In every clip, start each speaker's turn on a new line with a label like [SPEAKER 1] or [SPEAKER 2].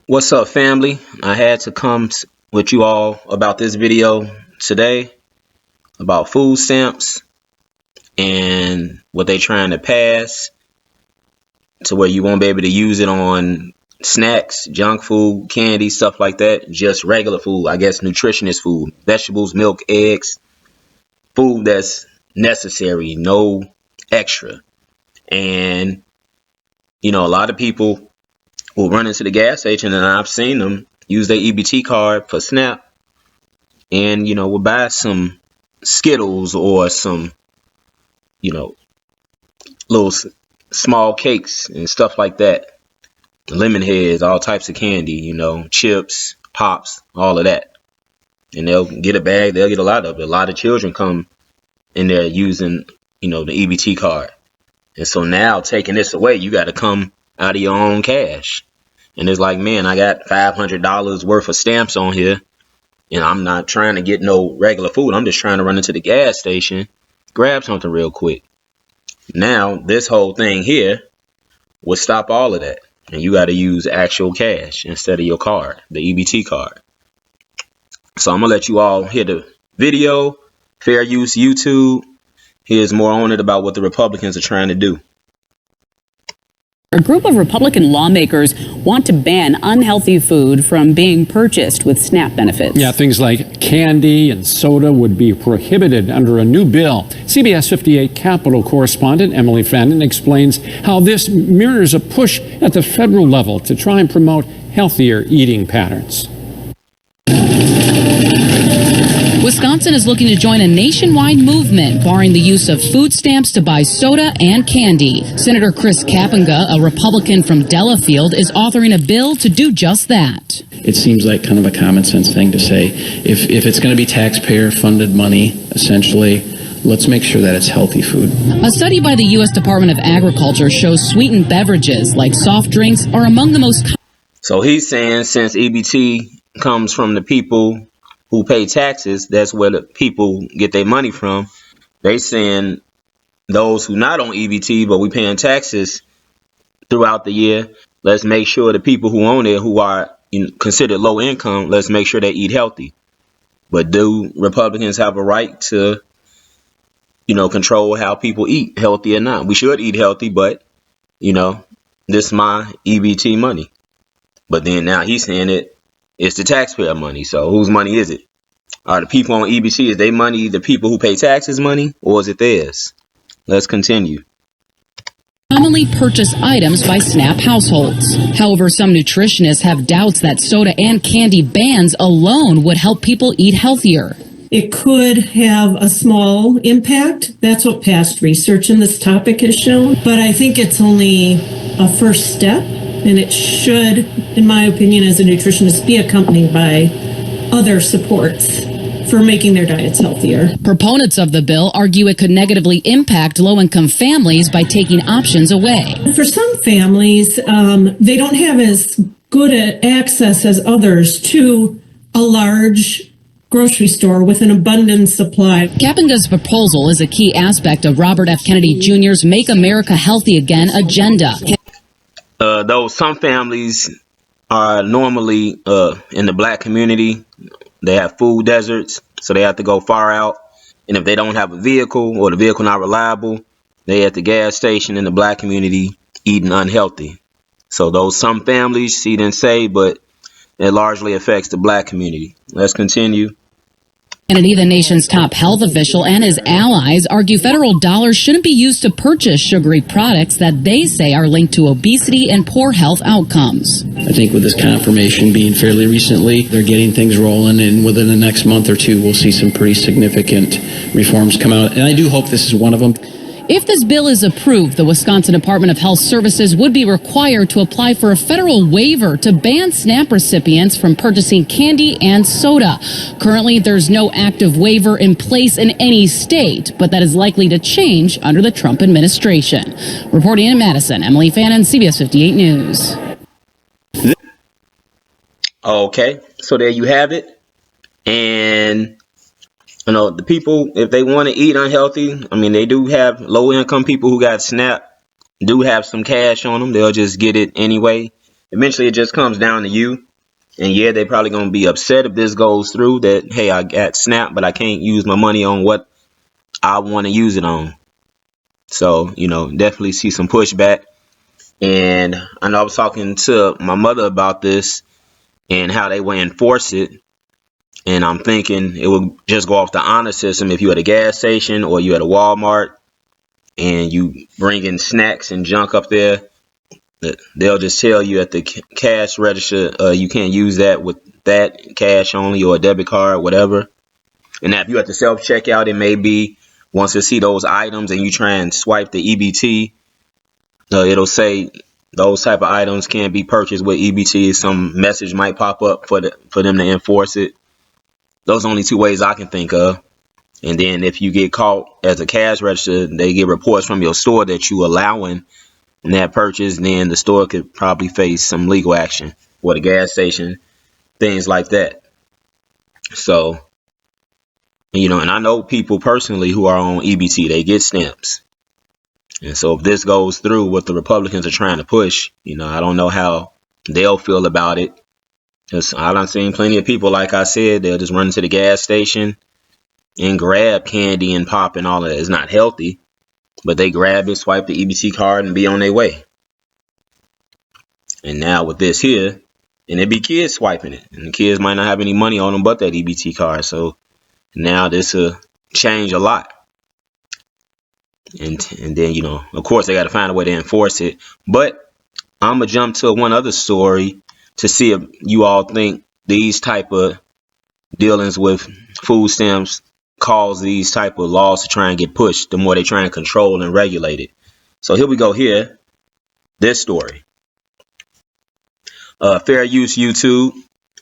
[SPEAKER 1] What's up, family? I had to come with you all about this video today about food stamps and what they trying to pass to where you won't be able to use it on snacks, junk food, candy, stuff like that. Just regular food, I guess nutritionist food, vegetables, milk, eggs, food that's necessary, no extra. And a lot of people will run into the gas station, and I've seen them use their EBT card for SNAP, and will buy some Skittles or some little small cakes and stuff like that, lemon heads, all types of candy, chips, pops, all of that, and they'll get a bag. They'll get a lot of it. A lot of children come in there using the EBT card, and so now taking this away, you got to come out of your own cash. And it's like, man, I got $500 worth of stamps on here, and I'm not trying to get no regular food. I'm just trying to run into the gas station, grab something real quick. Now, this whole thing here would stop all of that, and you got to use actual cash instead of your card, the EBT card. So I'm going to let you all hear the video, Fair Use YouTube. Here's more on it about what the Republicans are trying to do.
[SPEAKER 2] A group of Republican lawmakers want to ban unhealthy food from being purchased with SNAP benefits.
[SPEAKER 3] Yeah, things like candy and soda would be prohibited under a new bill. CBS 58 Capitol correspondent Emily Fannin explains how this mirrors a push at the federal level to try and promote healthier eating patterns.
[SPEAKER 4] Wisconsin is looking to join a nationwide movement barring the use of food stamps to buy soda and candy. Senator Chris Kapenga, a Republican from Delafield, is authoring a bill to do just that.
[SPEAKER 5] It seems like kind of a common sense thing to say. If it's going to be taxpayer funded money, essentially, let's make sure that it's healthy food.
[SPEAKER 4] A study by the U.S. Department of Agriculture shows sweetened beverages like soft drinks are among the most.
[SPEAKER 1] So he's saying since EBT comes from the people who pay taxes, that's where the people get their money from. They saying those who not on EBT, but we paying taxes throughout the year, let's make sure the people who own it, who are considered low income, let's make sure they eat healthy. But do Republicans have a right to, control how people eat, healthy or not? We should eat healthy, but, this is my EBT money. But then now he's saying it's the taxpayer money. So whose money is it? Are the people on EBT, is their money the people who pay taxes money, or is it theirs? Let's continue.
[SPEAKER 4] Commonly purchased items by SNAP households. However, some nutritionists have doubts that soda and candy bans alone would help people eat healthier.
[SPEAKER 6] It could have a small impact. That's what past research in this topic has shown. But I think it's only a first step, and it should, in my opinion, as a nutritionist, be accompanied by other supports for making their diets healthier.
[SPEAKER 4] Proponents of the bill argue it could negatively impact low-income families by taking options away.
[SPEAKER 6] For some families, they don't have as good access as others to a large grocery store with an abundant supply.
[SPEAKER 4] Kapenga's proposal is a key aspect of Robert F. Kennedy Jr.'s Make America Healthy Again agenda.
[SPEAKER 1] Though some families are normally in the black community, they have food deserts, so they have to go far out. And if they don't have a vehicle or the vehicle not reliable, they at the gas station in the black community eating unhealthy. So those some families, she didn't say, but it largely affects the black community. Let's continue.
[SPEAKER 4] Kennedy, the nation's top health official, and his allies argue federal dollars shouldn't be used to purchase sugary products that they say are linked to obesity and poor health outcomes.
[SPEAKER 5] I think with this confirmation being fairly recently, they're getting things rolling, and within the next month or two, we'll see some pretty significant reforms come out. And I do hope this is one of them.
[SPEAKER 4] If this bill is approved, the Wisconsin Department of Health Services would be required to apply for a federal waiver to ban SNAP recipients from purchasing candy and soda. Currently, there's no active waiver in place in any state, but that is likely to change under the Trump administration. Reporting in Madison, Emily Fannin, CBS 58 News.
[SPEAKER 1] Okay, so there you have it. And the people, if they want to eat unhealthy, they do have low income people who got SNAP, do have some cash on them. They'll just get it anyway. eventually it just comes down to you. And yeah, they probably gonna be upset if this goes through, that hey, I got SNAP, but I can't use my money on what I want to use it on. So, definitely see some pushback. And I know I was talking to my mother about this and how they will enforce it. And I'm thinking it would just go off the honor system. If you at a gas station or you at a Walmart and you bring in snacks and junk up there, they'll just tell you at the cash register, you can't use that with that cash only or a debit card, whatever. And now if you at the self checkout, it may be once you see those items and you try and swipe the EBT, it'll say those type of items can't be purchased with EBT. Some message might pop up for them to enforce it. Those are only two ways I can think of. And then if you get caught as a cash register, they get reports from your store that you allowing that purchase, then the store could probably face some legal action, or the gas station, things like that. So, and I know people personally who are on EBT, they get stamps. And so if this goes through, what the Republicans are trying to push, I don't know how they'll feel about it. Because I've seen plenty of people, like I said, they'll just run to the gas station and grab candy and pop and all of that. It's not healthy, but they grab it, swipe the EBT card, and be on their way. And now with this here, and it be kids swiping it, and the kids might not have any money on them but that EBT card. So now this will change a lot. And then, of course, they got to find a way to enforce it. But I'm going to jump to one other story to see if you all think these type of dealings with food stamps cause these type of laws to try and get pushed, the more they try and control and regulate it. So here we go here. This story. Fair Use YouTube.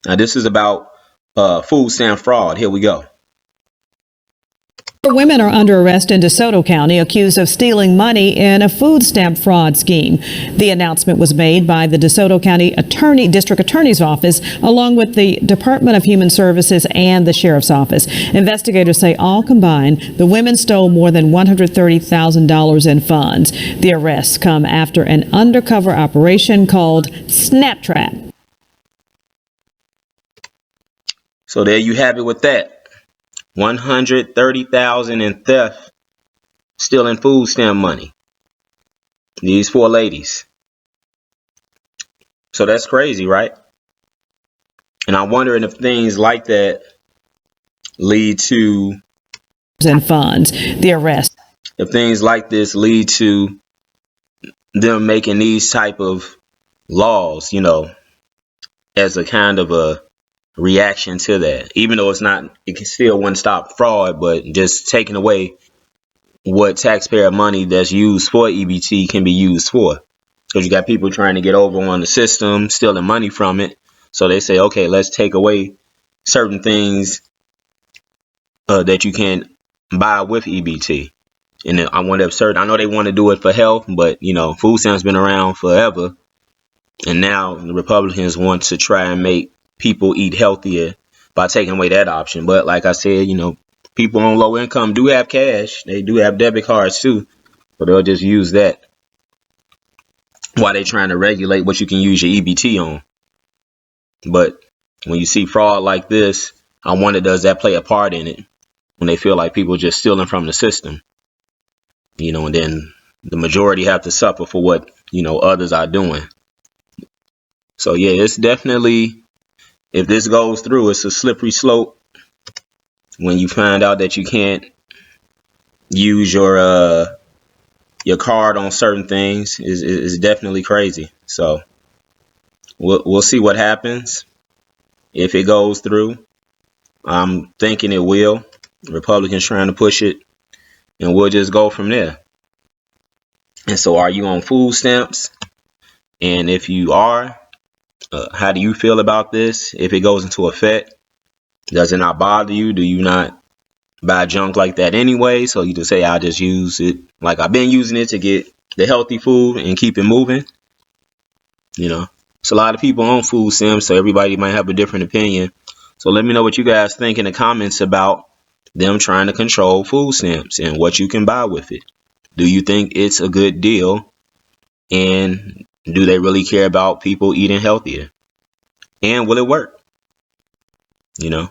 [SPEAKER 1] Now this is about food stamp fraud. Here we go.
[SPEAKER 7] Women are under arrest in DeSoto County accused of stealing money in a food stamp fraud scheme. The announcement was made by the DeSoto County District Attorney's Office, along with the Department of Human Services and the Sheriff's Office. Investigators say all combined, the women stole more than $130,000 in funds. The arrests come after an undercover operation called Snaptrap.
[SPEAKER 1] So there you have it with that. $130,000 in theft, stealing food stamp money. These 4 ladies. So that's crazy, right? And I'm wondering if things like that lead to
[SPEAKER 7] and funds. The arrest.
[SPEAKER 1] If things like this lead to them making these type of laws, as a kind of a reaction to that, even though it can still wouldn't stop fraud, but just taking away what taxpayer money that's used for EBT can be used for. Because you got people trying to get over on the system, stealing money from it. So they say, okay, let's take away certain things that you can buy with EBT. And I wonder if I know they want to do it for health, but food stamps been around forever. And now the Republicans want to try and make people eat healthier by taking away that option. But like I said, people on low income do have cash. They do have debit cards too. So they'll just use that while they're trying to regulate what you can use your EBT on. But when you see fraud like this, I wonder, does that play a part in it? When they feel like people just stealing from the system, and then the majority have to suffer for what, others are doing. So yeah, it's definitely, if this goes through, it's a slippery slope. When you find out that you can't use your card on certain things, is definitely crazy. So we'll see what happens if it goes through. I'm thinking it will. Republicans trying to push it, and we'll just go from there. And so, are you on food stamps? And if you are, how do you feel about this? If it goes into effect, does it not bother you? Do you not buy junk like that anyway? So you just say, I'll just use it like I've been using it to get the healthy food and keep it moving. It's a lot of people on food stamps, so everybody might have a different opinion. So let me know what you guys think in the comments about them trying to control food stamps and what you can buy with it. Do you think it's a good deal? And Do they really care about people eating healthier? And will it work? You know,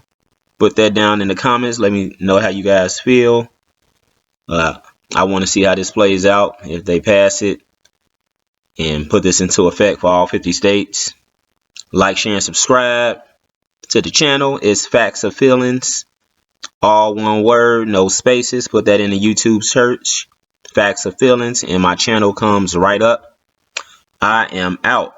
[SPEAKER 1] put that down in the comments. Let me know how you guys feel. I want to see how this plays out if they pass it and put this into effect for all 50 states. Like, share, and subscribe to the channel. It's Facts or Feelings, all one word, no spaces. Put that in the YouTube search, Facts or Feelings, and my channel comes right up. I am out.